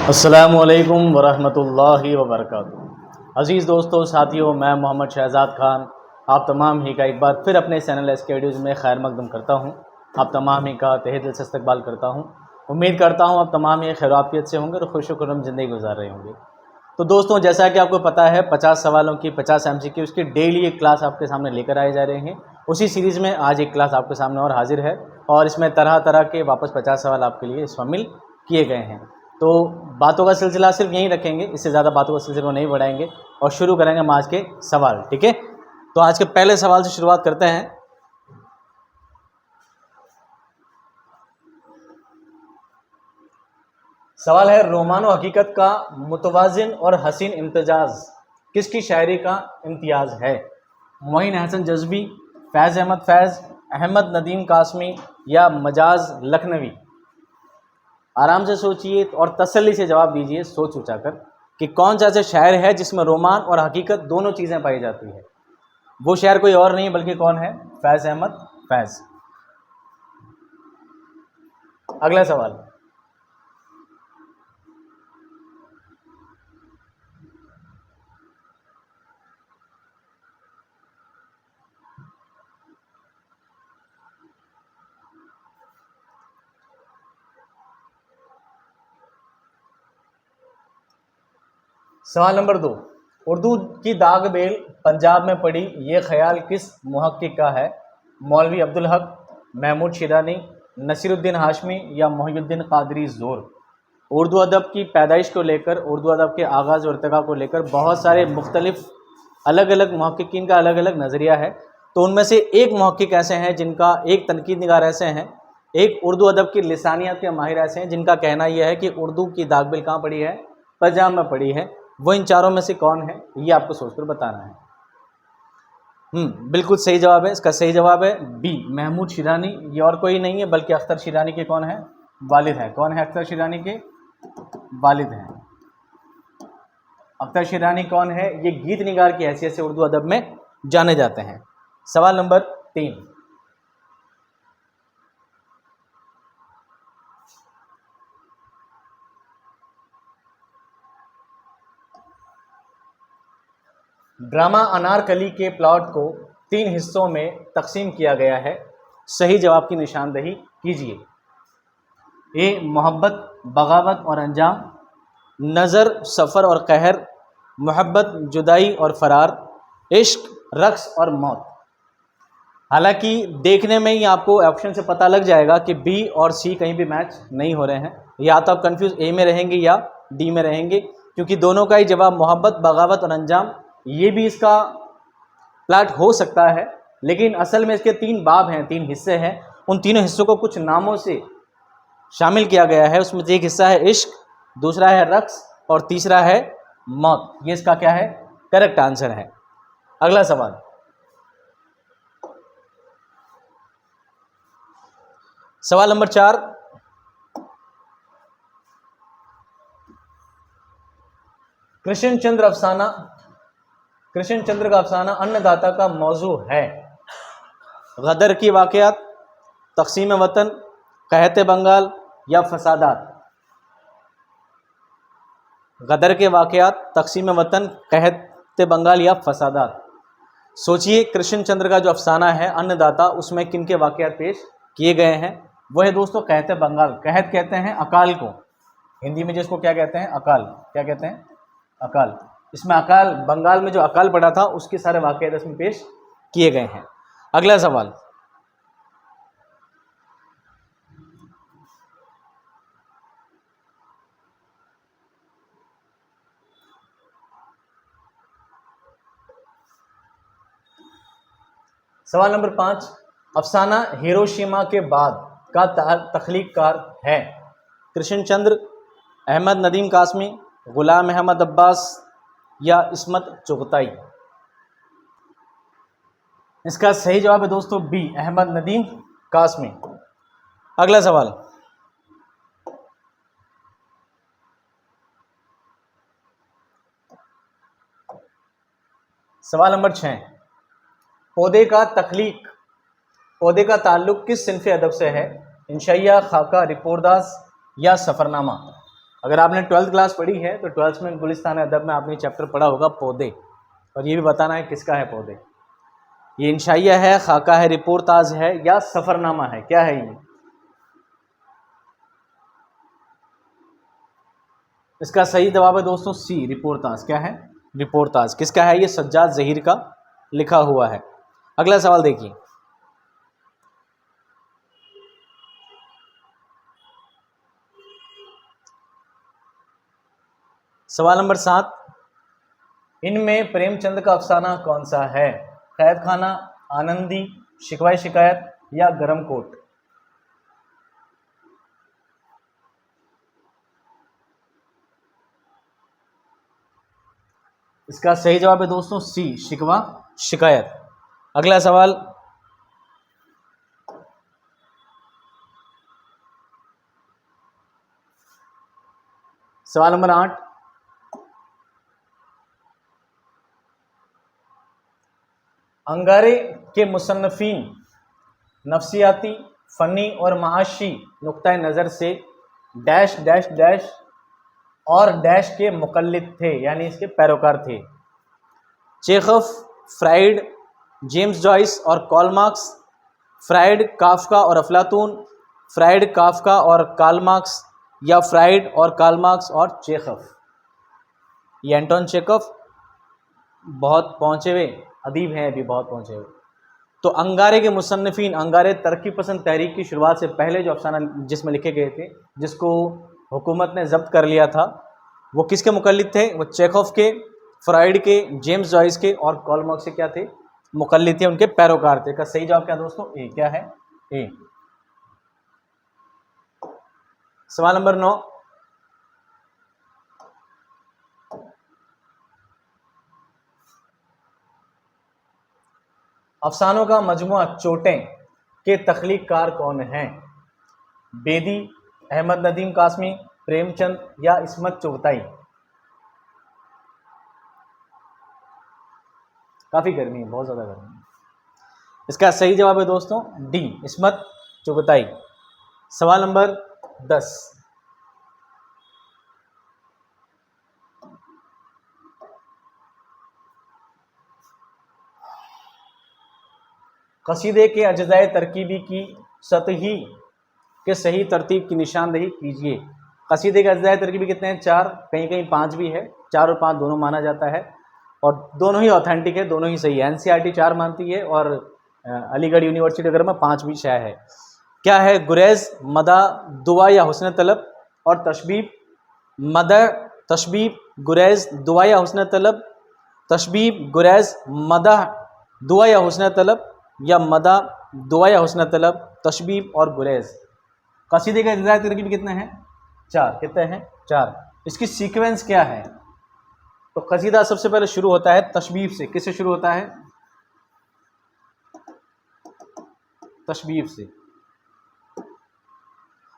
अस्सलामुअलैकुम वरहमतुल्लाहि वबरकातुहू। अज़ीज़ दोस्तों, साथियों, मैं मोहम्मद शहज़ाद ख़ान आप तमाम ही का एक बार फिर अपने चैनल एसकेडीज़ में खैर मकदम करता हूँ। आप तमाम ही का तहे दिल से इस्तकबाल करता हूँ। उम्मीद करता हूँ आप तमाम ही खैराफियत से होंगे और खुश खुर्रम ज़िंदगी गुजार रहे होंगे। तो दोस्तों, जैसा कि आपको पता है 50 सवालों की 50 MCQ की डेली एक क्लास आपके सामने लेकर आए जा रहे हैं। उसी सीरीज़ में आज एक क्लास आपके सामने और हाजिर है और इसमें तरह तरह के वापस 50 सवाल आपके लिए शामिल किए गए हैं। तो बातों का सिलसिला सिर्फ यहीं रखेंगे, इससे ज़्यादा बातों का सिलसिला नहीं बढ़ाएंगे और शुरू करेंगे हम आज के सवाल। ठीक है, तो आज के पहले सवाल से शुरुआत करते हैं। सवाल है, रोमानो हकीकत का मुतवाज़िन और हसीन इम्तिजाज किसकी शायरी का इम्तियाज़ है? मोइन हसन जज़्बी, फैज़ अहमद फैज़, अहमद नदीम कासमी या मजाज लखनवी? आराम से सोचिए और तसल्ली से जवाब दीजिए, सोच उचाकर, कि कौन सा ऐसा शायर है जिसमें रोमान और हकीकत दोनों चीज़ें पाई जाती है। वो शायर कोई और नहीं बल्कि कौन है? फैज़ अहमद फैज़। अगला सवाल। सवाल नंबर 2, उर्दू की दाग बेल पंजाब में पड़ी, ये ख्याल किस मुहक्किक का है? मौलवी अब्दुल हक, महमूद शिरानी, नसीरुद्दीन हाशमी या मोहिउद्दीन कादरी ज़ोर? उर्दू अदब की पैदाइश को लेकर, उर्दू अदब के आगाज़ और इर्तिका को लेकर बहुत सारे मुख्तलिफ अलग अलग मुहक्किकीन का अलग अलग नज़रिया है। तो उनमें से एक मुहक्किक ऐसे हैं जिनका, एक तनकीद निगार ऐसे हैं, एक उर्दू अदब की लिसानियत के माहिर ऐसे हैं जिनका कहना यह है कि उर्दू की दागबिल कहाँ पड़ी है? पंजाब में पड़ी है। वो इन चारों में से कौन है, ये आपको सोचकर बताना है। बिल्कुल सही जवाब है। इसका सही जवाब है बी, महमूद शिरानी। ये और कोई नहीं है बल्कि अख्तर शिरानी के कौन है? वालिद हैं। कौन है अख्तर शिरानी के? वालिद हैं। अख्तर शिरानी कौन है? ये गीत निगार की हैसियत से उर्दू अदब में जाने जाते हैं। सवाल नंबर 3, ड्रामा अनारकली के प्लॉट को 3 हिस्सों में तकसीम किया गया है। सही जवाब की निशानदही कीजिए। ए, मोहब्बत, बगावत और अंजाम, नज़र, सफ़र और कहर, मोहब्बत, जुदाई और फरार, इश्क, रक्स और मौत। हालांकि देखने में ही आपको ऑप्शन से पता लग जाएगा कि बी और सी कहीं भी मैच नहीं हो रहे हैं। या तो आप कंफ्यूज ए में रहेंगे या डी में रहेंगे, क्योंकि दोनों का ही जवाब मोहब्बत, बगावत और अंजाम, ये भी इसका प्लाट हो सकता है। लेकिन असल में इसके 3 बाब हैं, 3 हिस्से हैं। उन तीनों हिस्सों को कुछ नामों से शामिल किया गया है। उसमें से एक हिस्सा है इश्क, दूसरा है रक्स और तीसरा है मौत। ये इसका क्या है? करेक्ट आंसर है। अगला सवाल। सवाल नंबर 4, कृष्णचंद्र अफसाना, कृष्णचंद्र का अफसाना अन्नदाता का मौजू है। गदर की वाक़यात, तक़सीम वतन, कहते बंगाल या फसादात? गदर के वाक़यात, तक़सीम वतन, कहते बंगाल या फसादात? सोचिए, कृष्णचंद्र का जो अफसाना है अन्नदाता, उसमें किन के वाक़यात पेश किए गए हैं? वो है दोस्तों कहते बंगाल। कहत कहते हैं अकाल को, हिंदी में जिसको क्या कहते हैं? अकाल। क्या कहते हैं? अकाल। इसमें अकाल, बंगाल में जो अकाल पड़ा था उसके सारे वाक़यात इसमें पेश किए गए हैं। अगला सवाल। सवाल नंबर 5, अफसाना हिरोशिमा के बाद का तख्लीक़कार है? कृष्णचंद्र, अहमद नदीम कासमी, गुलाम अहमद अब्बास या इस्मत चुगताई? इसका सही जवाब है दोस्तों बी, अहमद नदीम कासमी। अगला सवाल। सवाल नंबर 6, पौधे का तख्लीक, पौधे का ताल्लुक किस सिनफ़े अदब से है? इंशाइया, खाका, रिपोर्दास या सफ़रनामा? अगर आपने 12th क्लास पढ़ी है तो 12th में गुलिस्तान अदब में आपने चैप्टर पढ़ा होगा पौधे, और ये भी बताना है किसका है पौधे। ये इंशाइया है, खाका है, रिपोर्टाज है या सफ़रनामा है, क्या है ये? इसका सही जवाब है दोस्तों सी, रिपोर्टाज। क्या है? रिपोर्टाज। किसका है ये? सज्जाद ज़हीर का लिखा हुआ है। अगला सवाल देखिए, सवाल नंबर 7, इनमें प्रेमचंद का अफसाना कौन सा है? कैद खाना, आनंदी, शिकवाए शिकायत या गरम कोट? इसका सही जवाब है दोस्तों सी, शिकवा शिकायत। अगला सवाल, सवाल नंबर 8, अंगारे के मुसन्नफीन नफ्सियाती, फ़नी और माशी नुक्ता नज़र से डैश डैश डैश और डैश के मुकल्लिद थे, यानी इसके पैरोकार थे। चेखव, फ्राइड, जेम्स जॉइस और कार्ल मार्क्स, फ्राइड, काफ्का और अफलातून, फ्राइड, काफ्का और कार्ल मार्क्स या फ्राइड और कार्ल मार्क्स और चेखव? ये एंटोन चेखव बहुत पहुँचे हुए अदीब हैं, अभी बहुत पहुँचे हुए। तो अंगारे के मुसन्निफीन, अंगारे तरक्की पसंद तहरीक की शुरुआत से पहले जो अफसाना जिसमें लिखे गए थे, जिसको हुकूमत ने जब्त कर लिया था, वो किसके मुकल्लिद थे? वो चेखव के, फ्राइड के, जेम्स जॉइस के और कार्ल मार्क्स के क्या थे? मुकल्लिद थे, उनके पैरोकार थे। का सही जवाब क्या दोस्तों? ए। क्या है? ए। सवाल नंबर 9, अफसानों का मजमुआ चोटें के तख्लीक़कार कौन हैं? बेदी, अहमद नदीम कासमी, प्रेमचंद या इस्मत चुगताई? काफ़ी गर्मी है, बहुत ज़्यादा गर्मी है। इसका सही जवाब है दोस्तों डी, इस्मत चुगताई। सवाल नंबर 10, कसीदे के अज्जाए तरकीबी की सतही के सही तरतीब की निशानदही कीजिए। कसीदे के अज्जाए तरकीबी कितने हैं? 4, कहीं कहीं 5 भी है। 4 और 5 दोनों माना जाता है और दोनों ही ऑथेंटिक है, दोनों ही सही है। एनसीईआरटी 4 मानती है और अलीगढ़ यूनिवर्सिटी वगैरह में 5 भी शाया है। क्या है? गुरेज, मदा, दुआ या हुस्न तलब और तशबीब। मदा, तशबीब, गुरेज, दुआ या हुस्न तलब, तशबीब, गुरेज, मदा, दुआ या हुस्न तलब या मदा, दुआ या हुस्न तलब, तशबीब और गुरेज। कसीदे के अज्जाए तरकीब कितने हैं? 4। कितने हैं? 4। इसकी सीक्वेंस क्या है? तो कसीदा सबसे पहले शुरू होता है तशबीब से। किससे शुरू होता है? तशबीब से।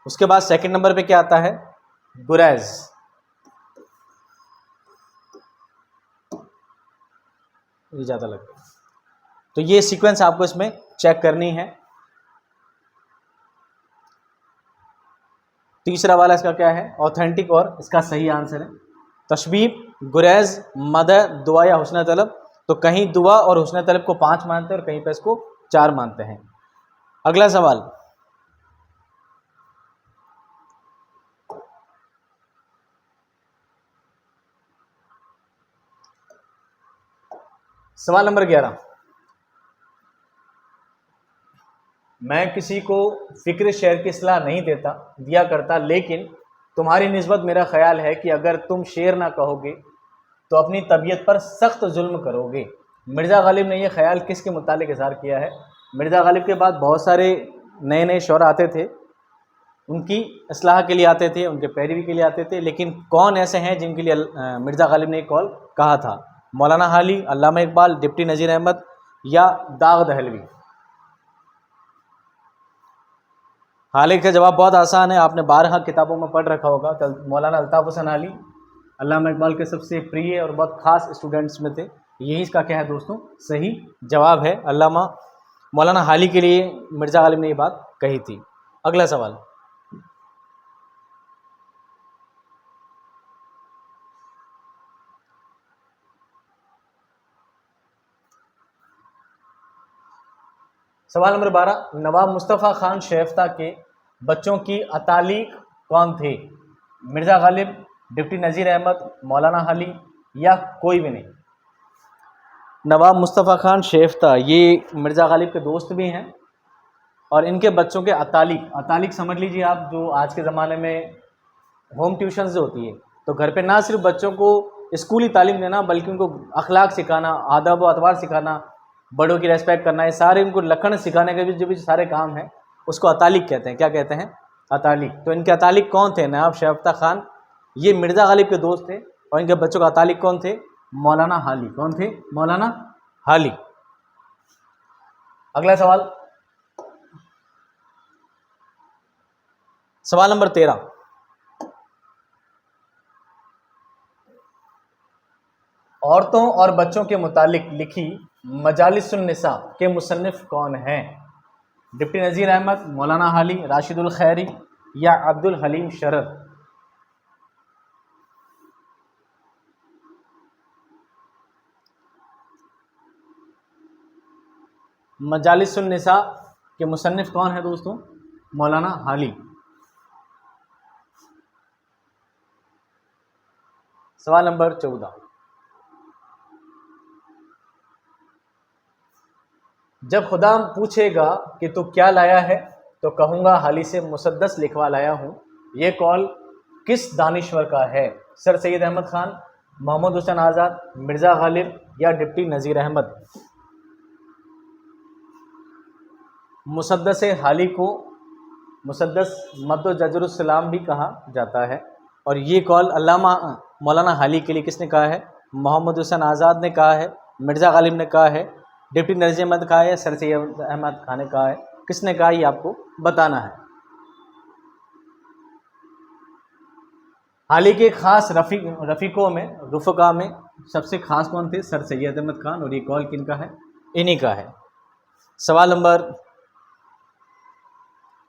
उसके बाद सेकंड नंबर पे क्या आता है? गुरेज। ये ज़्यादा लगता है, तो ये सीक्वेंस आपको इसमें चेक करनी है। तीसरा वाला इसका क्या है? ऑथेंटिक, और इसका सही आंसर है तशबीब, गुरेज, मदह, दुआ या हुस्न तलब। तो कहीं दुआ और हुस्न तलब को 5 मानते हैं और कहीं पे इसको 4 मानते हैं। अगला सवाल, सवाल नंबर 11, मैं किसी को फिक्र शेर की सलाह नहीं दिया करता, लेकिन तुम्हारी निस्बत मेरा ख्याल है कि अगर तुम शेर ना कहोगे तो अपनी तबीयत पर सख्त जुल्म करोगे। मिर्ज़ा गालिब ने यह ख्याल किसके मुतालिक इज़हार किया है? मिर्ज़ा गालिब के बाद बहुत सारे नए नए शौरा आते थे, उनकी असलाह के लिए आते थे, उनके पैरवी के लिए आते थे, लेकिन कौन ऐसे हैं जिनके लिए मिर्ज़ा गालिब ने कॉल कहा था? मौलाना हाली, अल्लामा इकबाल, डिप्टी नज़ीर अहमद या दाग दहलवी? हाली का जवाब बहुत आसान है, आपने 12 किताबों में पढ़ रखा होगा। मौलाना अल्ताफ़ हुसैन हाली अल्लामा इकबाल के सबसे प्रिय और बहुत ख़ास स्टूडेंट्स में थे। यही इसका क्या है दोस्तों? सही जवाब है। अल्लामा मौलाना हाली के लिए मिर्ज़ा गालिब ने ये बात कही थी। अगला सवाल, सवाल नंबर 12, नवाब मुस्तफ़ा खान शेफ्ता के बच्चों की अतालिक कौन थे? मिर्ज़ा गालिब, डिप्टी नज़ीर अहमद, मौलाना हाली या कोई भी नहीं। नवाब मुस्तफ़ा खान शेफ्ता ये मिर्ज़ा गालिब के दोस्त भी हैं और इनके बच्चों के अतालिक, अतालिक समझ लीजिए आप, जो आज के ज़माने में होम ट्यूशन जो होती है, तो घर पे ना सिर्फ बच्चों को स्कूली तालीम देना बल्कि उनको अखलाक सिखाना, आदब व अतवार सिखाना, बड़ों की रेस्पेक्ट करना, ये सारे उनको लखन सिखाने के भी जो भी सारे काम हैं उसको अतालिक कहते हैं। क्या कहते हैं? अतालिक। तो इनके अतालिक कौन थे? नवाब शेफ्ता खान, ये मिर्ज़ा गालिब के दोस्त थे और इनके बच्चों का अतालिक कौन थे? मौलाना हाली। कौन थे? मौलाना हाली। अगला सवाल, सवाल नंबर 13, औरतों और बच्चों के मुतालिक लिखी मजालिसुन निसा के मुसन्निफ कौन हैं? डिप्टी नज़ीर अहमद, मौलाना हाली, राशिदुल खैरी या अब्दुल हलीम शरर। मजालिसुन निसा के मुसन्निफ कौन है दोस्तों? मौलाना हाली। सवाल नंबर 14, जब खुदा पूछेगा कि तू क्या लाया है तो कहूँगा हाली से मुसद्दस लिखवा लाया हूँ, ये कौल किस दानिश्वर का है? सर सैयद अहमद खान, मोहम्मद हुसैन आज़ाद, मिर्ज़ा गालिब या डिप्टी नज़ीर अहमद। मुसद्दस हाली को मुसद्दस मद्दो जजरुस्सलाम भी कहा जाता है और ये कौल अल्लामा मौलाना हाली के लिए किसने कहा है? मोहम्मद हुसैन आज़ाद ने कहा है, मिर्ज़ा गालिब ने कहा है, डिप्टी नज़ीर अहमद कहा है, सर सैयद अहमद खान ने कहा है। किसने कहा ये आपको बताना है। हाली के खास रफ़ीकों में, रुफ़का में सबसे खास कौन थे? सर सैयद अहमद खान। और ये कौल किनका है? इन्हीं का है। सवाल नंबर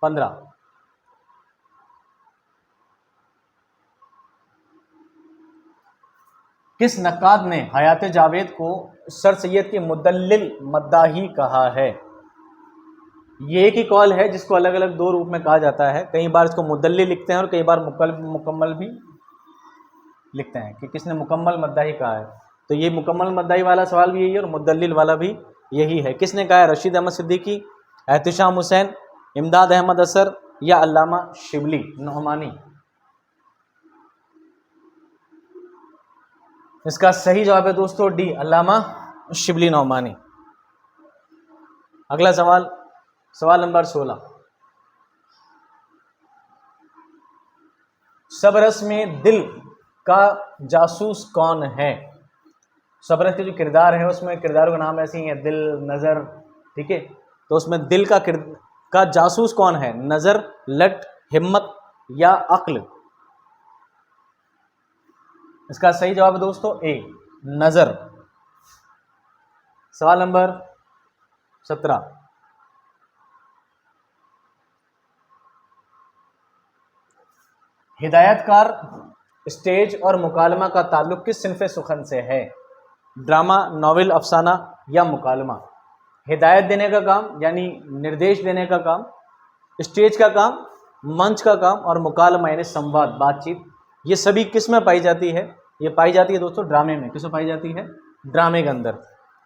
15, किस नक्काद ने हयात जावेद को सर सैयद के मुदल्लिल मद्दाही कहा है? ये एक ही कौल है जिसको अलग अलग दो रूप में कहा जाता है। कई बार इसको मुदल्लिल लिखते हैं और कई बार मुकम्मल भी लिखते हैं कि किसने मुकम्मल मद्दाही कहा है। तो ये मुकम्मल मद्दाही वाला सवाल भी यही है और मुदल्लिल वाला भी यही है। किसने कहा है? रशीद अहमद सिद्दीकी, एहतिशाम हुसैन, इमदाद अहमद असर या अल्लामा शिबली नोमानी। इसका सही जवाब है दोस्तों डी, अल्लामा शिबली नोमानी। अगला सवाल, सवाल नंबर 16, सबरस में दिल का जासूस कौन है? सबरस के जो किरदार है उसमें किरदारों का नाम ऐसे ही है, दिल, नज़र, ठीक है। तो उसमें दिल का जासूस कौन है? नज़र, लट, हिम्मत या अक्ल। इसका सही जवाब है दोस्तों ए, नज़र। सवाल नंबर 17, हिदायतकार स्टेज और मुकालमा का ताल्लुक किस सिन्फ़े सुखन से है? ड्रामा, नॉवेल, अफसाना या मुकालमा। हिदायत देने का काम यानी निर्देश देने का काम, स्टेज का काम, मंच का काम और मुकालमा यानी संवाद, बातचीत, ये सभी किस में पाई जाती है? ये पाई जाती है दोस्तों ड्रामे में। किसमें पाई जाती है? ड्रामे के अंदर,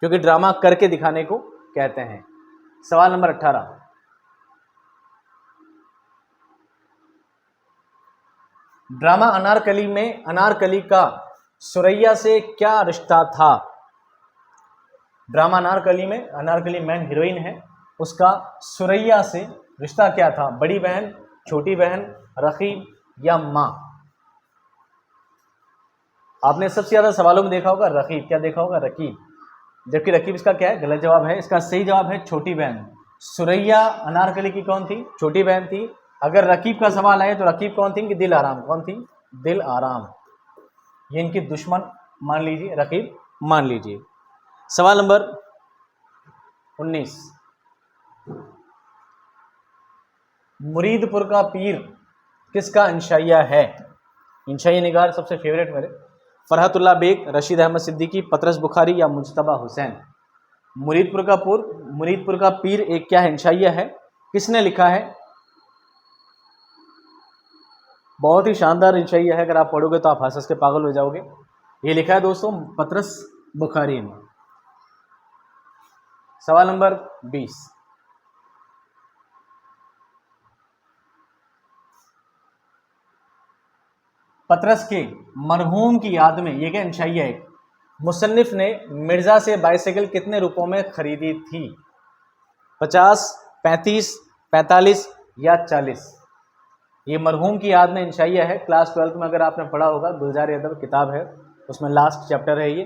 क्योंकि ड्रामा करके दिखाने को कहते हैं। सवाल नंबर 18, ड्रामा अनारकली में अनारकली का सुरैया से क्या रिश्ता था? ड्रामा अनारकली में अनारकली मेन हीरोइन है, उसका सुरैया से रिश्ता क्या था? बड़ी बहन, छोटी बहन, रकीब या माँ। आपने सबसे ज़्यादा सवालों में देखा होगा रकीब। क्या देखा होगा? रकीब। जबकि रकीब इसका क्या है? गलत जवाब है। इसका सही जवाब है छोटी बहन। सुरैया अनारकली की कौन थी? छोटी बहन थी। अगर रकीब का सवाल आए तो रकीब कौन थी? कि दिल आराम। कौन थी? दिल आराम। ये इनकी दुश्मन मान लीजिए, रकीब मान लीजिए। सवाल नंबर 19, मुरीदपुर का पीर किसका इंशाइया है? इंशाइया निगार सबसे फेवरेट मेरे, फरहतुल्लाह बेग, रशीद अहमद सिद्दीकी, पतरस बुखारी या मुजतबा हुसैन। मुरीदपुर का पीर एक क्या है, इंशाइया है। किसने लिखा है? बहुत ही शानदार इंशाइया है, अगर आप पढ़ोगे तो आप हंस हंस के पागल हो जाओगे। ये लिखा है दोस्तों पतरस बुखारी ने। सवाल नंबर 20, पतरस के मरहूम की याद में, ये क्या इंशाइया है, मुसन्निफ ने मिर्जा से बाइसाइकिल कितने रुपयों में खरीदी थी? 50, 35, 45 या 40? ये मरहूम की याद में इंशाइया है। क्लास 12 में अगर आपने पढ़ा होगा, गुलजार अदब किताब है, उसमें लास्ट चैप्टर है ये।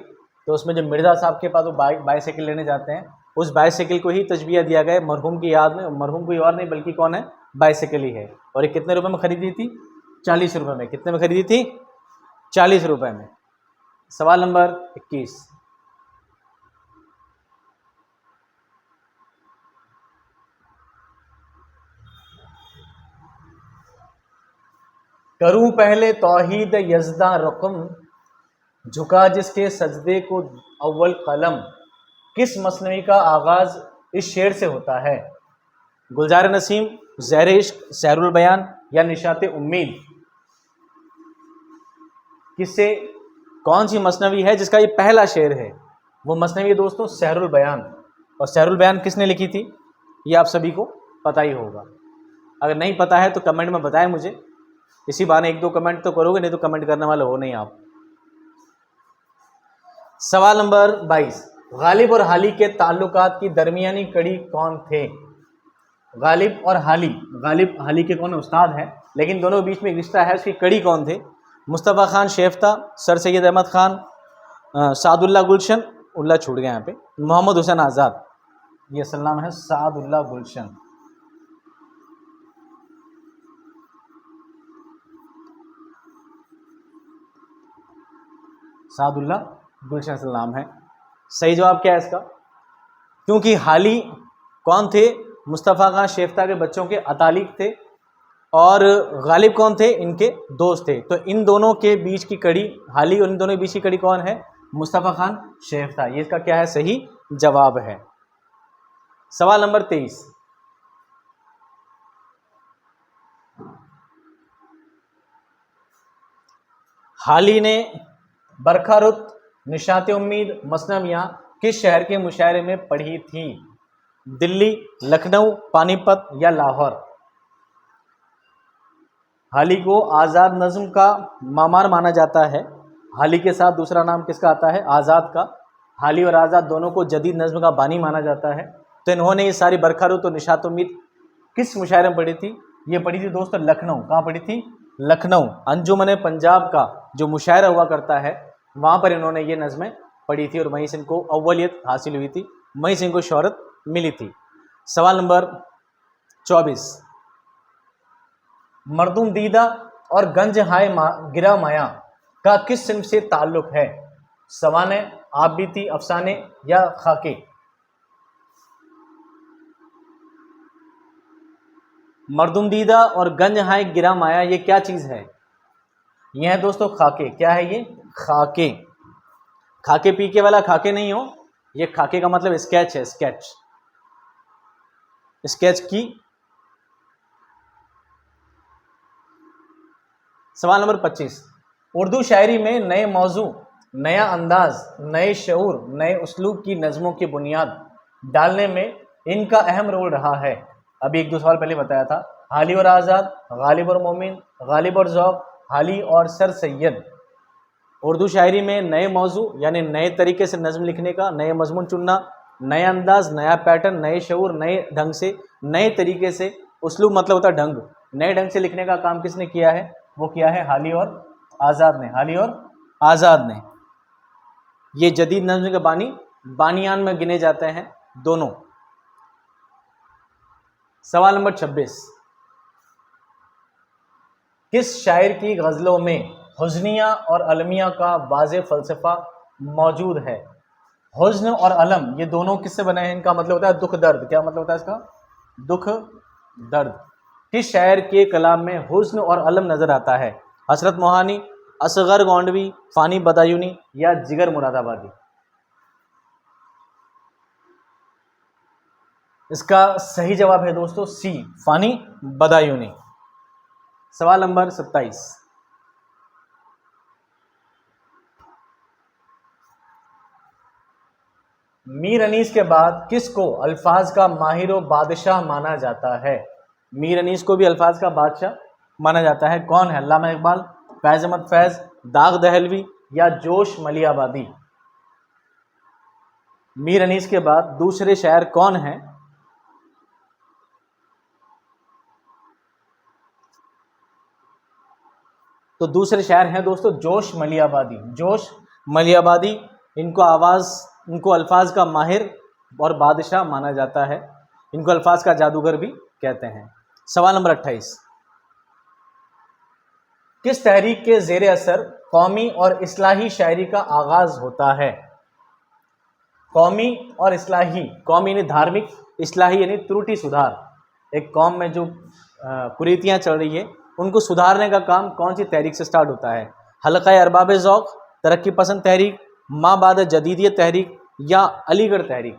तो उसमें जब मिर्जा साहब के पास वो बाइसाइकिल लेने जाते हैं, उस बाइसाइकिल को ही तजबिया दिया गया है मरहूम की याद में। मरहूम कोई और नहीं बल्कि कौन है? बाइसाइकिल ही है। और ये कितने रुपए में खरीदी थी? 40 रुपये में। कितने में खरीदी थी? 40 रुपये में। सवाल नंबर 21, करूं पहले तौहीद यज़दा रकम, झुका जिसके सजदे को अव्वल कलम। किस मसनवी का आगाज इस शेर से होता है? गुलजार नसीम, ज़हर इश्क, सहरुल बयान या निशात उम्मीद? किससे, कौन सी मसनवी है जिसका ये पहला शेर है? वो मसनवी दोस्तों सहरुल बयान। और सहरुल बयान किसने लिखी थी? ये आप सभी को पता ही होगा। अगर नहीं पता है तो कमेंट में बताएं मुझे। इसी बहाने 1-2 कमेंट तो करोगे, नहीं तो कमेंट करने वाले हो नहीं आप। सवाल नंबर 22, गालिब और हाली के ताल्लुकात की दरमियानी कड़ी कौन थे? गालिब और हाली, गालिब हाली के कौन उस्ताद हैं, लेकिन दोनों के बीच में एक रिश्ता है, उसकी कड़ी कौन थे? मुस्तफ़ा खान शेफ्ता, सर सैयद अहमद खान, सादुल्ला गुलशन, उल्ला छूट गया यहाँ पे, मोहम्मद हुसैन आज़ाद। ये असल नाम है सादुल्ला गुलशन। सादुल्ला गुलशन असल नाम है। सही जवाब क्या है इसका? क्योंकि हाली कौन थे? मुस्तफ़ा खान शेफ्ता के बच्चों के अतालिक थे। और गालिब कौन थे? इनके दोस्त थे। तो इन दोनों के बीच की कड़ी हाली, और इन दोनों के बीच की कड़ी कौन है? मुस्तफ़ा खान शेफ्ता। ये इसका क्या है? सही जवाब है। सवाल नंबर 23, हाली ने बरखा रुत, निशात उम्मीद, मसनवियाँ किस शहर के मुशायरे में पढ़ी थी? दिल्ली, लखनऊ, पानीपत या लाहौर? हाली को आज़ाद नज़्म का मामार माना जाता है। हाली के साथ दूसरा नाम किसका आता है? आज़ाद का। हाली और आज़ाद दोनों को जदीद नज़्म का बानी माना जाता है। तो इन्होंने ये सारी बरखा रुत और निशात उम्मीद किस मुशायरे में पढ़ी थी? ये पढ़ी थी दोस्तों लखनऊ। कहाँ पढ़ी थी? लखनऊ। अंजुमन पंजाब का जो मुशायरा हुआ करता है, वहाँ पर इन्होंने ये नज़में पढ़ी थी और वहीं से इनको अव्वलियत हासिल हुई थी, वहीं से इनको शोहरत मिली थी। सवाल नंबर 24, मर्दुम दीदा और गंज हाय गिरा माया का किस सिन्फ से ताल्लुक है? सवाने, आबिती, अफसाने या खाके? मर्दुम दीदा और गंज हाय गिरा माया ये क्या चीज़ है? यह है दोस्तों खाके। क्या है ये? खाके। खाके पी के वाला खाके नहीं हो, ये खाके का मतलब स्केच है, स्केच। स्केच की। सवाल नंबर 25, उर्दू शायरी में नए मौजू, नया अंदाज, नए शऊर, नए उसलूब की नज़मों की बुनियाद डालने में इनका अहम रोल रहा है। अभी 1-2 सवाल पहले बताया था। हाली और आज़ाद, गालिब और मोमिन, गालिब और ज़ौक़, हाली और सर सैयद। उर्दू शायरी में नए मौजू यानी नए तरीके से नज़म लिखने का, नए मजमून चुनना, नए अंदाज, नया पैटर्न, नए शऊर, नए ढंग से, नए तरीके से, उसलूब मतलब होता है ढंग, नए ढंग से लिखने का काम किसने किया है? वो किया है हाली और आज़ाद ने। हाली और आज़ाद ने। ये जदीद नज़्म के बानियान में गिने जाते हैं दोनों। सवाल नंबर 26, किस शायर की गज़लों में हुज़्निया और अलमिया का वाज़ेह फ़लसफ़ा मौजूद है? हुज़्न और अलम ये दोनों किससे बने हैं? इनका मतलब होता है दुख दर्द। क्या मतलब होता है इसका? दुख दर्द। किस शायर के कलाम में हुस्न और अलम नजर आता है? हसरत मोहानी, असगर गोंडवी, फ़ानी बदायूनी या जिगर मुरादाबादी? इसका सही जवाब है दोस्तों सी, फानी बदायूनी। सवाल नंबर 27। मीर अनीस के बाद किसको अल्फाज का माहिर व बादशाह माना जाता है? मीर अनीस को भी अल्फाज का बादशाह माना जाता है। कौन है? अल्लामा इकबाल, फैज अहमद फैज, दाग दहलवी या जोश मलियाबादी? मीर अनीस के बाद दूसरे शायर कौन हैं? तो दूसरे शायर हैं दोस्तों जोश मलियाबादी। जोश मलियाबादी, इनको आवाज़, इनको अल्फाज का माहिर और बादशाह माना जाता है। इनको अल्फाज का जादूगर भी कहते हैं। सवाल नंबर 28। किस तहरीक के ज़ेर असर कौमी और इस्लाही शायरी का आगाज़ होता है? कौमी और इस्लाही, कौमी यानी धार्मिक, इस्लाही यानी त्रुटि सुधार। एक कौम में जो कुरीतियाँ चल रही है उनको सुधारने का काम कौन सी तहरीक से स्टार्ट होता है? हल्का अरबाब ज़ौक़, तरक्की पसंद तहरीक, माँ बाद जदीदियत तहरीक या अलीगढ़ तहरीक?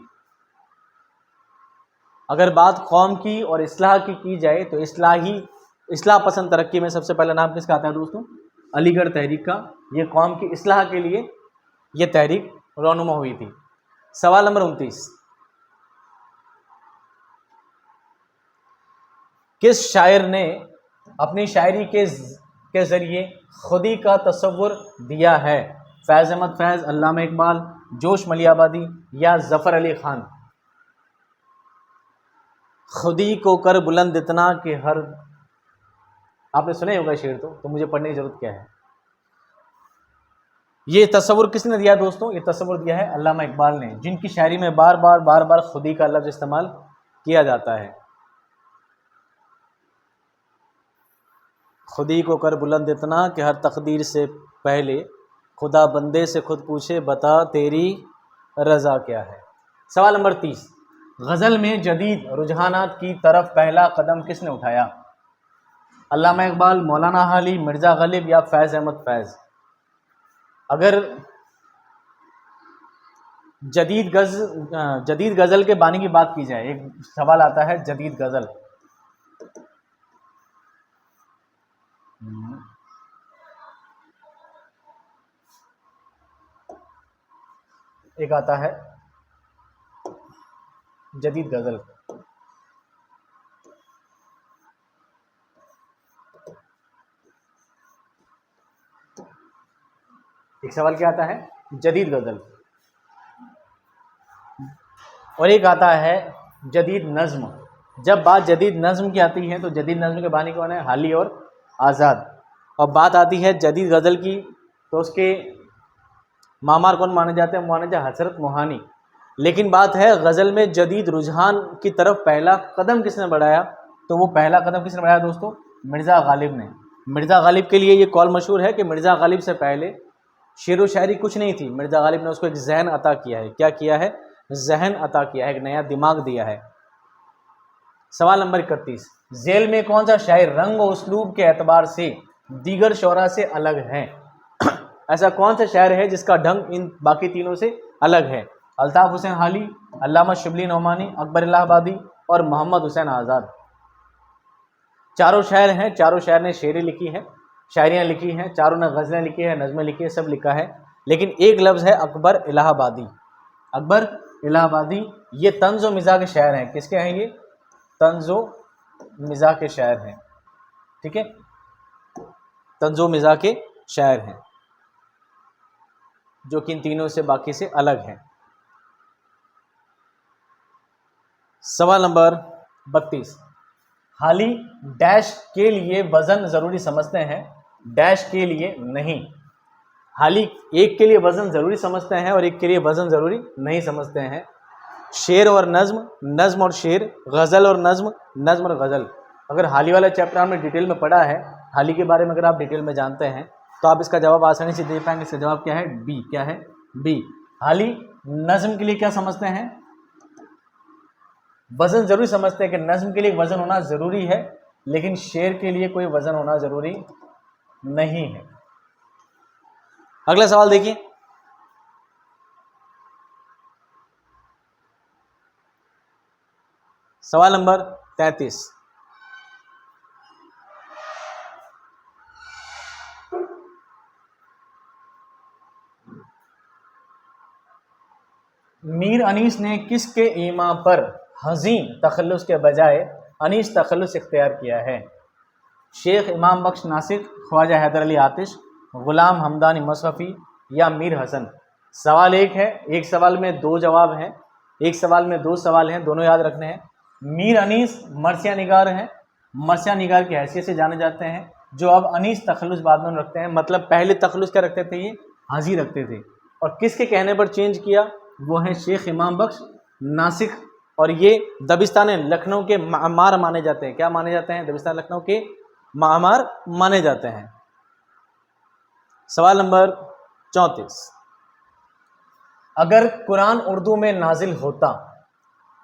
अगर बात कौम की और इस्लाह की जाए तो इस्लाह पसंद तरक्की में सबसे पहला नाम किसका आता है दोस्तों? अलीगढ़ तहरीक का। ये कौम की इस्लाह के लिए ये तहरीक रौनुमा हुई थी। सवाल नंबर 29। किस शायर ने अपनी शायरी के ज़रिए खुदी का तसव्वुर दिया है? फैज़ अहमद फैज़, अल्लामा इकबाल, जोश मलियाबादी या ज़फ़र अली ख़ान? खुदी को कर बुलंद इतना कि हर, आपने सुना ही होगा शेर तो मुझे पढ़ने की ज़रूरत क्या है। ये तसव्वुर किसने दिया दोस्तों? ये तसव्वुर दिया है अल्लामा इकबाल ने, जिनकी शायरी में बार बार खुदी का लफ्ज़ इस्तेमाल किया जाता है। खुदी को कर बुलंद इतना कि हर तकदीर से पहले खुदा बंदे से खुद पूछे बता तेरी रज़ा क्या है? सवाल नंबर 30। गज़ल में जदीद रुझानात की तरफ पहला कदम किसने उठाया? अल्लामा इकबाल, मौलाना हाली, मिर्ज़ा गालिब या फैज़ अहमद फैज़? अगर जदीद गज़ल के बानी की बात की जाए, एक सवाल आता है जदीद गज़ल। एक आता है जदीद गज़ल। एक सवाल क्या आता है? जदीद गज़ल। और एक आता है जदीद नज़्म। जब बात जदीद नज़्म की आती है तो जदीद नज़्म के बानी कौन है? हाली और आज़ाद। और बात आती है जदीद गज़ल की तो उसके मामार कौन माने जाते हैं? माने जाते हज़रत मोहानी। लेकिन बात है गज़ल में जदीद रुझान की तरफ पहला कदम किसने बढ़ाया? तो वो पहला कदम किसने बढ़ाया दोस्तों? मिर्ज़ा गालिब ने। मिर्ज़ा गालिब के लिए ये कौल मशहूर है कि मिर्ज़ा गालिब से पहले शेर व शायरी कुछ नहीं थी। मिर्ज़ा गालिब ने उसको एक जहन अता किया है। क्या किया है? जहन अता किया है, एक नया दिमाग दिया है। सवाल नंबर 31। झेल में कौन सा शायर रंग और उसलूब के एतबार से दीगर शोरा से अलग है? ऐसा कौन सा शायर है जिसका ढंग इन बाकी तीनों से अलग है? अल्ताफ़ हुसैन हाली, अल्लामा शिबली नौमानी, अकबर इलाहाबादी और मोहम्मद हुसैन आज़ाद? चारों शायर हैं, चारों शायर ने शेरें लिखी हैं, शायरियाँ लिखी हैं, चारों ने गज़लें लिखी हैं, नज़में लिखी हैं, सब लिखा है। लेकिन एक लफ्ज़ है अकबर इलाहाबादी। अकबर इलाहाबादी ये तंज़ व मिज़ाह के शायर हैं। किसके हैं ये? तंज़ व मिज़ाह के शायर हैं। ठीक है, तंज़ व मिज़ाह के शायर हैं जो कि इन तीनों से बाकी से अलग हैं। सवाल नंबर 32। हाली डैश के लिए वज़न ज़रूरी समझते हैं, डैश के लिए नहीं। हाली एक के लिए वज़न ज़रूरी समझते हैं और एक के लिए वज़न ज़रूरी नहीं समझते हैं। शेर और नज़्म, नज़्म और शेर, गज़ल और नज़्म, नज़्म और गज़ल। अगर हाली वाला चैप्टर आपने डिटेल में पढ़ा है, हाली के बारे में अगर आप डिटेल में जानते हैं तो आप इसका जवाब आसानी से दे पाएंगे। इसका जवाब क्या है? बी। क्या है? बी। हाली नज़्म के लिए क्या समझते हैं? वज़न ज़रूरी समझते हैं कि नज़्म के लिए वज़न होना ज़रूरी है, लेकिन शेर के लिए कोई वज़न होना ज़रूरी नहीं है। अगला सवाल देखिए। सवाल नंबर 33। मीर अनीस ने किसके ईमा पर हज़ीं तखल्लुस के बजाय अनीस तखल्लुस इख्तियार किया है? शेख इमाम बख्श नासिक, ख्वाजा हैदर अली आतिश, ग़ुलाम हमदानी मसरफ़ी या मीर हसन? सवाल एक है, एक सवाल में दो जवाब हैं, एक सवाल में दो सवाल हैं, दोनों याद रखने हैं। मीर अनीस मरसिया निगार हैं, मरसिया निगार की हैसियत से जाने जाते हैं, जो अब अनीस तखल्लुस बाद में रखते हैं। मतलब पहले तखल्लुस क्या रखते थे, ये हाजी रखते थे। और किसके कहने पर चेंज किया? वो है शेख इमाम बख्श नासिक, और ये दबिस्तान लखनऊ के मामार माने जाते हैं। क्या माने जाते हैं? दबिस्तान लखनऊ के मामार माने जाते हैं। सवाल नंबर 34। अगर कुरान उर्दू में नाजिल होता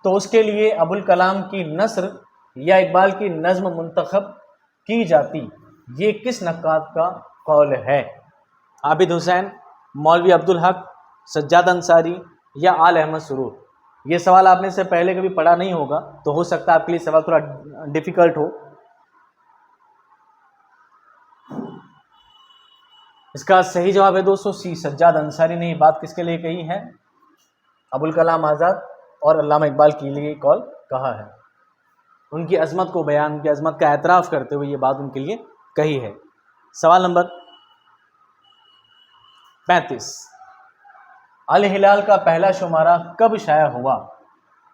तो उसके लिए अबुल कलाम की नस्र या इकबाल की नज़्म मुंतखब की जाती, ये किस नक्काद का कौल है? आबिद हुसैन, मौलवी अब्दुल हक, सज्जाद अंसारी या आल अहमद सुरूर? ये सवाल आपने से पहले कभी पढ़ा नहीं होगा, तो हो सकता है आपके लिए सवाल थोड़ा डिफिकल्ट हो। इसका सही जवाब है दोस्तों सी, सज्जाद अंसारी ने ये बात किसके लिए कही है? अबुल कलाम आज़ाद और अल्लामा इकबाल के लिए कॉल कहा है। उनकी अजमत को बयान, उनकी अजमत का एतराफ़ करते हुए ये बात उनके लिए कही है। सवाल नंबर 35। अल हिलाल का पहला शुमारा कब शाया हुआ?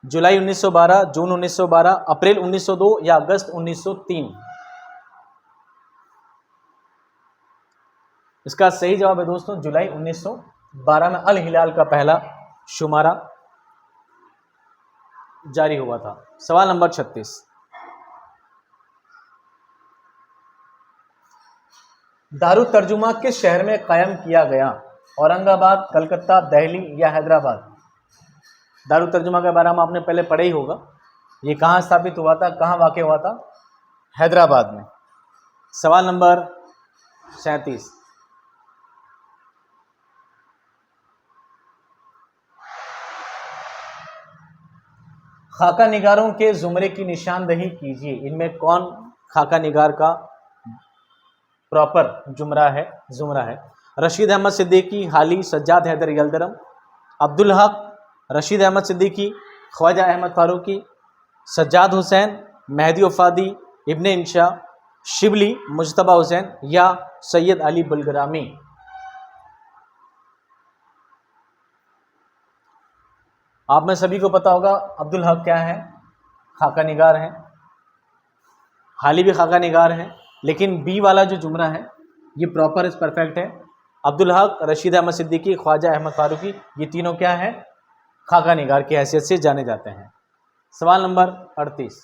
जुलाई 1912, जून 1912, अप्रैल 1902 या अगस्त 1903? इसका सही जवाब है दोस्तों जुलाई 1912 में अल हिलाल का पहला शुमारा जारी हुआ था। सवाल नंबर 36। दारुल तर्जुमा किस शहर में कायम किया गया? औरंगाबाद, कलकत्ता, दिल्ली या हैदराबाद? दारुल तर्जुमा के बारे में आपने पहले पढ़ा ही होगा। ये कहाँ स्थापित हुआ था, कहाँ वाक़ हुआ था? हैदराबाद में। सवाल नंबर 37। खाका निगारों के ज़ुमरे की निशानदही कीजिए। इनमें कौन खाका निगार का प्रॉपर जुमरा है? रशीद अहमद सिद्दीकी, हाली, सज्जाद हैदर यलदरम, अब्दुल हक, रशीद अहमद सिद्दीकी, ख्वाजा अहमद फारूकी, सज्जाद हुसैन, मेहदी वफादी, इब्ने इंशा, शिबली, मुजतबा हुसैन या सैयद अली बुलगरामी? आप में सभी को पता होगा अब्दुल हक क्या है, खाका निगार हैं। हाली भी खाका निगार हैं, लेकिन बी वाला जो जुमरा है ये प्रॉपर इस परफेक्ट है। अब्दुल हक, रशीद अहमद सिद्दीकी, ख्वाजा अहमद फारूकी, ये तीनों क्या हैं? खाका निगार की हैसियत से जाने जाते हैं। सवाल नंबर 38।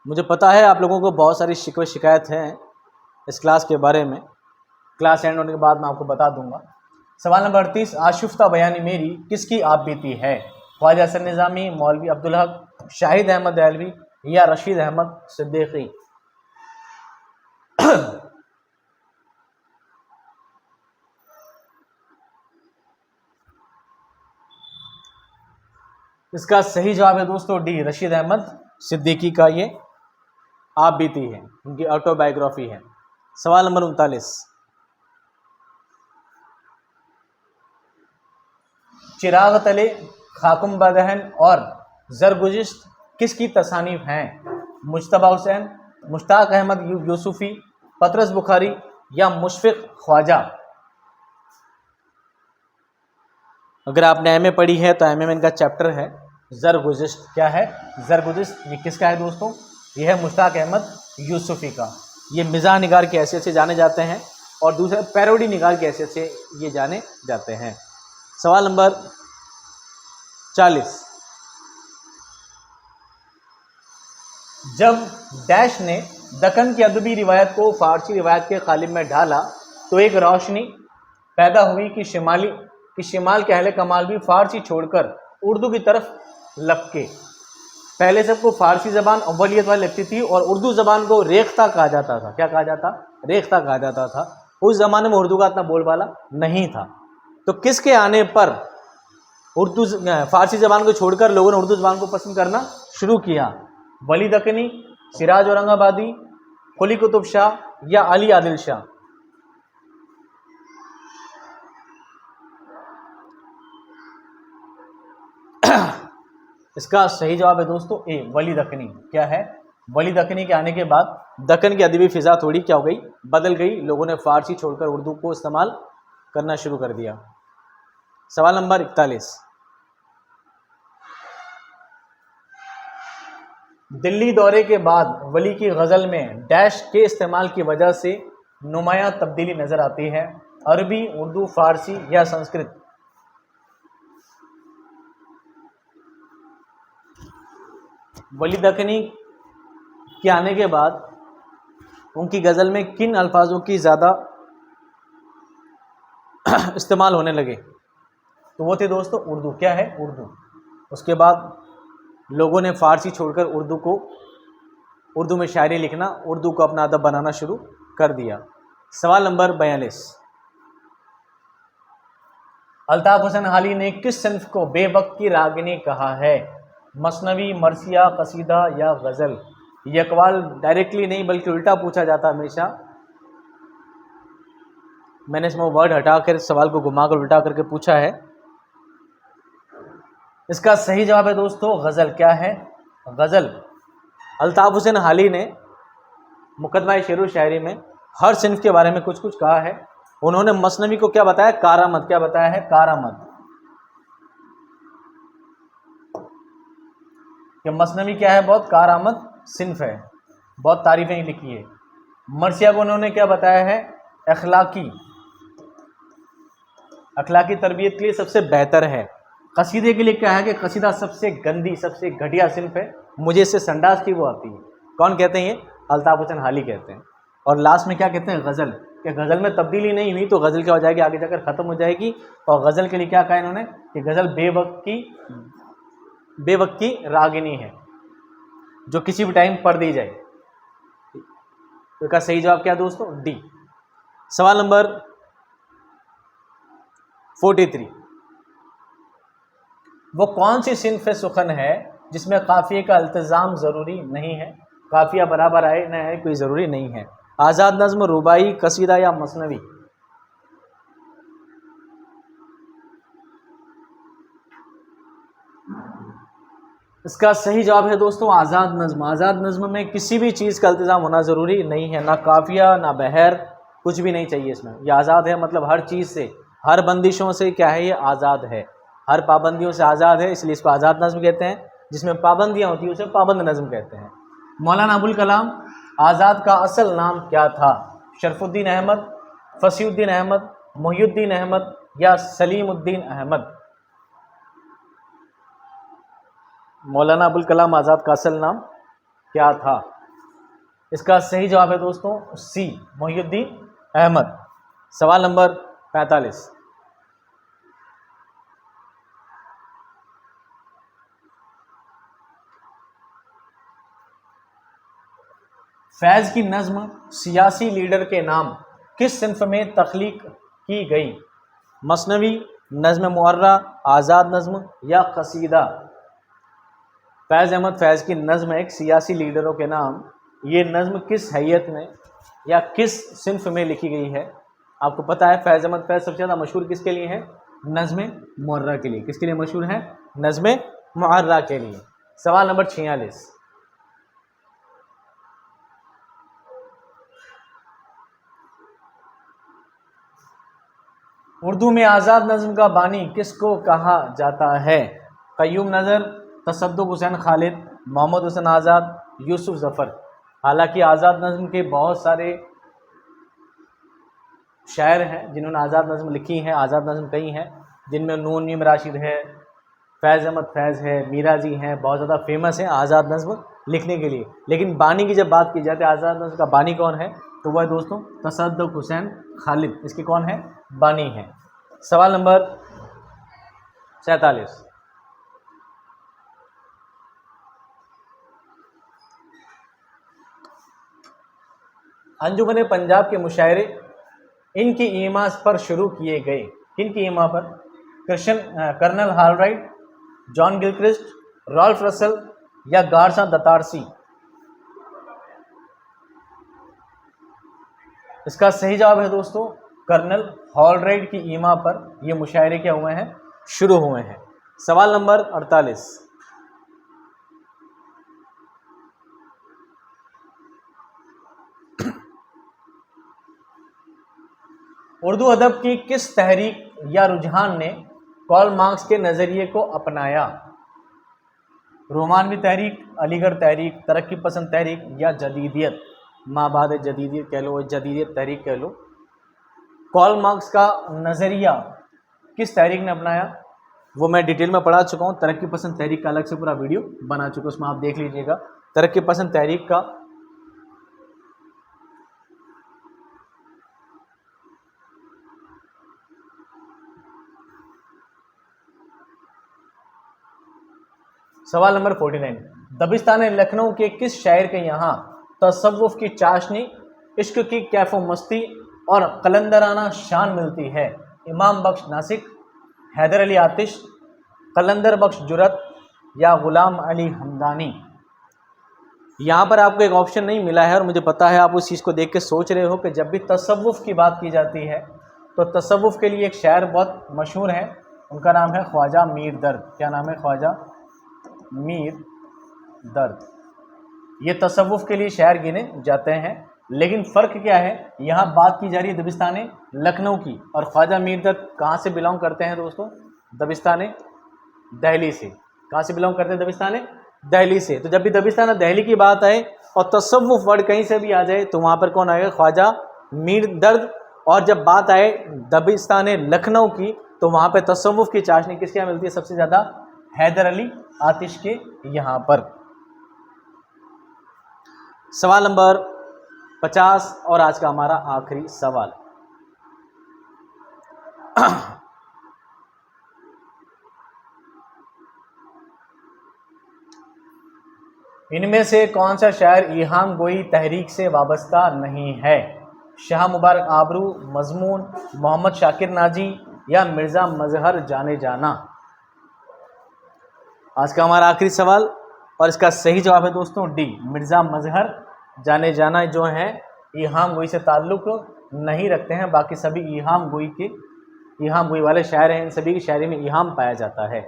मुझे पता है आप लोगों को बहुत सारी शिकवे शिकायत हैं इस क्लास के बारे में, क्लास एंड होने के बाद मैं आपको बता दूंगा। सवाल नंबर 38। आशुफ्ता बयानी मेरी किसकी आप बीती है? ख्वाजा हसन निज़ामी, मौलवी अब्दुल हक, शाहिद अहमद दहलवी या रशीद अहमद सिद्दीकी? इसका सही जवाब है दोस्तों डी, रशीद अहमद सिद्दीकी का ये आप बीती है, उनकी ऑटोबायोग्राफी है। सवाल नंबर 39। चिराग तले, खाकुम बदहन और जरगुजिश्त किसकी तसानीफ हैं? मुजतबा हुसैन, मुश्ताक अहमद यूसुफी, पतरस बुखारी या मुशफिक ख्वाजा? अगर आपने एमए पढ़ी है तो एमए में इनका चैप्टर है जरगुजिश्त। क्या है? जरगुजिश्त। ये किसका है दोस्तों? ये है मुश्ताक अहमद यूसुफी का। ये मिजाह निगार की हैसियत से जाने जाते हैं और दूसरे पैरोडी निगार की हैसियत से ये जाने जाते हैं। सवाल नंबर 40। जब डैश ने दक्कन की अदबी रिवायत को फारसी रिवायत के कालिब में ढाला तो एक रोशनी पैदा हुई कि शिमाल के अहले कमाल भी फारसी छोड़कर उर्दू की तरफ लपके। पहले सबको फारसी ज़बान अव्वलियत वाली लगती थी और उर्दू ज़बान को रेख्ता कहा जाता था। क्या कहा जाता? रेख्ता कहा जाता था। उस ज़माने में उर्दू का इतना बोलबाला नहीं था। तो किसके आने पर उर्दू फारसी ज़बान को छोड़कर लोगों ने उर्दू ज़बान को पसंद करना शुरू किया? वली दक्कनी, सिराज औरंगाबादी, कुली कुतुब शाह या अली आदिल शाह? इसका सही जवाब है दोस्तों ए, वली दक्कनी। क्या है? वली दक्कनी के आने के बाद दक्कन की अदबी फिजा थोड़ी क्या हो गई, बदल गई। लोगों ने फारसी छोड़कर उर्दू को इस्तेमाल करना शुरू कर दिया। सवाल नंबर 41, दिल्ली दौरे के बाद वली की गज़ल में डैश के इस्तेमाल की वजह से नुमायां तब्दीली नजर आती है? अरबी, उर्दू, फारसी या संस्कृत? वली दक्कनी के आने के बाद उनकी गज़ल में किन अल्फाजों की ज़्यादा इस्तेमाल होने लगे? तो वो थे दोस्तों उर्दू। क्या है? उर्दू। उसके बाद लोगों ने फ़ारसी छोड़कर उर्दू में शायरी लिखना, उर्दू को अपना अदब बनाना शुरू कर दिया। सवाल नंबर 42, अल्ताफ़ हुसैन हाली ने किस सिन्फ को बेवक्त की रागिनी कहा है? मसनवी, मरसिया, कसीदा या गज़ल? ये अकवाल डायरेक्टली नहीं बल्कि उल्टा पूछा जाता हमेशा। मैंने इसमें वर्ड हटाकर सवाल को घुमाकर उल्टा करके पूछा है। इसका सही जवाब है दोस्तों गज़ल। क्या है? गज़ल। अल्ताफ़ हुसैन हाली ने मुकदमा शेर व शायरी में हर सिन्फ के बारे में कुछ कुछ कहा है। उन्होंने मसनवी को क्या बताया? कारामद। क्या बताया है? कारामद। कि मसनवी क्या है? बहुत कारामद सिन्फ है, बहुत तारीफ़ें लिखी है। मरसिया को उन्होंने क्या बताया है? अखलाकी तरबियत के लिए सबसे बेहतर है। कसीदे के लिए क्या है? कि कसीदा सबसे गंदी, सबसे घटिया सिन्फ है, मुझे इससे संडास की वो आती है। कौन कहते हैं ये? अल्ताफ़ हुसैन हाली कहते हैं। और लास्ट में क्या कहते हैं? गज़ल। कि गज़ल में तब्दीली नहीं हुई तो गज़ल क्या हो जाएगी? आगे जाकर ख़त्म हो जाएगी। और गज़ल के लिए क्या कहा इन्होंने? कि गज़ल बेवक्त की रागिनी है, जो किसी भी टाइम पढ़ दी जाए। तो इसका सही जवाब क्या दोस्तों? डी। सवाल नंबर 43, वो कौन सी सिन्फ सुखन है जिसमें काफिये का इल्तिज़ाम ज़रूरी नहीं है? काफिया बराबर आए न आए कोई ज़रूरी नहीं है। आज़ाद नज़्म, रुबाई, कसीदा या मसनवी? इसका सही जवाब है दोस्तों आज़ाद नज़्म। आज़ाद नज़्म में किसी भी चीज़ का इल्तिज़ाम होना ज़रूरी नहीं है, ना काफिया ना बहर, कुछ भी नहीं चाहिए इसमें। ये आज़ाद है, मतलब हर चीज़ से, हर बंदिशों से क्या है? ये आज़ाद है, हर पाबंदियों से आज़ाद है, इसलिए इसको आज़ाद नज़्म कहते हैं। जिसमें पाबंदियाँ होती हैं उसे पाबंद नज़्म कहते हैं। मौलाना अबुल कलाम आज़ाद का असल नाम क्या था? शरफुद्दीन अहमद, फसीउद्दीन अहमद, मोहिउद्दीन अहमद या सलीमुद्दीन अहमद? मौलाना अबुल कलाम आज़ाद का असल नाम क्या था? इसका सही जवाब है दोस्तों सी, मोहिउद्दीन अहमद। सवाल नंबर 45, फैज़ की नज़्म सियासी लीडर के नाम किस सिन्फ में तख्लीक की गई? मसनवी, नज़्म मुअर्रा, आज़ाद नज़्म या कसीदा? फैज़ अहमद फैज़ की नज़्म एक सियासी लीडरों के नाम, ये नज़्म किस हैयत में या किस सिन्फ में लिखी गई है? आपको पता है फैज़ अहमद फैज़ सबसे ज़्यादा मशहूर किसके लिए है? नज़्म मुअर्रा के लिए। किसके लिए मशहूर है? नज़्म मुअर्रा के लिए। सवाल नंबर 46, उर्दू में आज़ाद नज़्म का बानी किसको कहा जाता है? क़य्यूम नज़र, तसद्दुक़ हुसैन खालिद, मोहम्मद हुसैन आज़ाद, यूसुफ ज़फ़र? हालांकि आज़ाद नज़्म के बहुत सारे शायर हैं जिन्होंने आज़ाद नज़्म लिखी हैं। आज़ाद नज़्म कई हैं जिनमें नून मीम राशिद है, फैज़ अहमद फैज़ है, मीरा जी हैं, बहुत ज़्यादा फेमस हैं आज़ाद नज़्म लिखने के लिए। लेकिन बानी की जब बात की जाती है आज़ाद नज़्म का बानी कौन है, तो वह है दोस्तों तसद्दुक़ हुसैन खालिद। इसके कौन है? बानी है। सवाल नंबर 47, अंजुमन पंजाब के मुशायरे इनकी ईमा पर शुरू किए गए? किन की ईमा पर? Colonel Hollerith, John Gilchrist, Ralph Russell या गार्सा दतारसी? इसका सही जवाब है दोस्तों कर्नल हॉलराइट की ईमा पर ये मुशायरे क्या हुए हैं, शुरू हुए हैं। सवाल नंबर 48, उर्दू अदब की किस तहरीक या रुझान ने कार्ल मार्क्स के नज़रिए को अपनाया? रोमानवी तहरीक, अलीगढ़ तहरीक, तरक्की पसंद तहरीक या जदीदियत? माबाद जदीदियत कह लो, जदीदियत तहरीक कह लो। कार्ल मार्क्स का नज़रिया किस तहरीक ने अपनाया वो मैं डिटेल में पढ़ा चुका हूँ। तरक्की पसंद तहरीक का अलग से पूरा वीडियो बना चुका हूँ, उसमें आप देख लीजिएगा। तरक्की पसंद तहरीक का सवाल नंबर 49, दबिस्तान लखनऊ के किस शायर के यहाँ तसव्वुफ की चाशनी, इश्क की कैफो मस्ती और कलंदराना शान मिलती है? इमाम बख्श नासिक, हैदर अली आतिश, कलंदर बख्श जुरत या गुलाम अली हमदानी? यहाँ पर आपको एक ऑप्शन नहीं मिला है और मुझे पता है आप उस चीज़ को देख के सोच रहे हो कि जब भी तसव्वुफ की बात की जाती है तो तसव्वुफ के लिए एक शायर बहुत मशहूर है, उनका नाम है ख्वाजा मीर दर्द। क्या नाम है? ख्वाजा मीर दर्द। ये तसव्वुफ के लिए शायर गिने जाते हैं, लेकिन फ़र्क क्या है, यहाँ बात की जा रही है दबिस्तान लखनऊ की, और ख्वाजा मीर दर्द कहाँ से बिलोंग करते हैं दोस्तों? दबिस्तान दिल्ली से। कहाँ से बिलोंग करते हैं? दबिस्तान दिल्ली से। तो जब भी दबिस्तान दिल्ली की बात आए और तसव्वुफ वर्ड कहीं से भी आ जाए तो वहाँ पर कौन आएगा? ख्वाजा मीर दर्द। और जब बात आए दबिस्तान लखनऊ की तो वहाँ पर तसव्वुफ की चाशनी किसके यहाँ मिलती है सबसे ज़्यादा? हैदर अली आतिश के यहाँ पर। सवाल नंबर 50 और आज का हमारा आखिरी सवाल। इनमें से कौन सा शायर इल्हाम गोई तहरीक से वाबस्ता नहीं है? शाह मुबारक आबरू, मजमून, मोहम्मद शाकिर नाजी या मिर्ज़ा मजहर जाने जाना? आज का हमारा आखिरी सवाल और इसका सही जवाब है दोस्तों डी, मिर्ज़ा मजहर जाने जाना। जो हैं इल्हाम गोई से ताल्लुक़ नहीं रखते हैं, बाकी सभी इल्हाम गोई वाले शायर हैं, इन सभी की शायरी में इल्हाम पाया जाता है।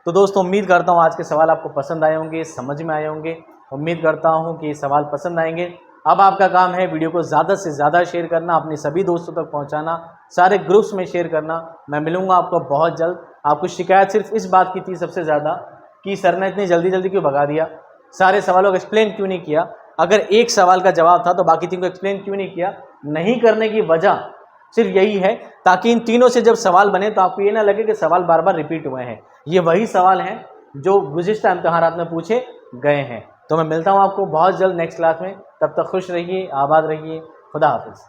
तो दोस्तों उम्मीद करता हूँ आज के सवाल आपको पसंद आए होंगे, समझ में आए होंगे। उम्मीद करता हूँ कि ये सवाल पसंद आएंगे। अब आपका काम है वीडियो को ज़्यादा से ज़्यादा शेयर करना, अपने सभी दोस्तों तक पहुँचाना, सारे ग्रुप्स में शेयर करना। मैं मिलूँगा आपको बहुत जल्द। आपको शिकायत सिर्फ इस बात की थी सबसे ज़्यादा कि सर ने इतनी जल्दी जल्दी क्यों भगा दिया, सारे सवालों को एक्सप्लेन क्यों नहीं किया। अगर एक सवाल का जवाब था तो बाकी तीन को एक्सप्लेन क्यों नहीं किया? नहीं करने की वजह सिर्फ यही है ताकि इन तीनों से जब सवाल बने तो आपको ये ना लगे कि सवाल बार बार रिपीट हुए हैं। ये वही सवाल हैं जो गुज़िश्ता इम्तिहानात में पूछे गए हैं। तो मैं मिलता हूँ आपको बहुत जल्द नेक्स्ट क्लास में। तब तक खुश रहिए, आबाद रहिए। खुदा हाफिज़।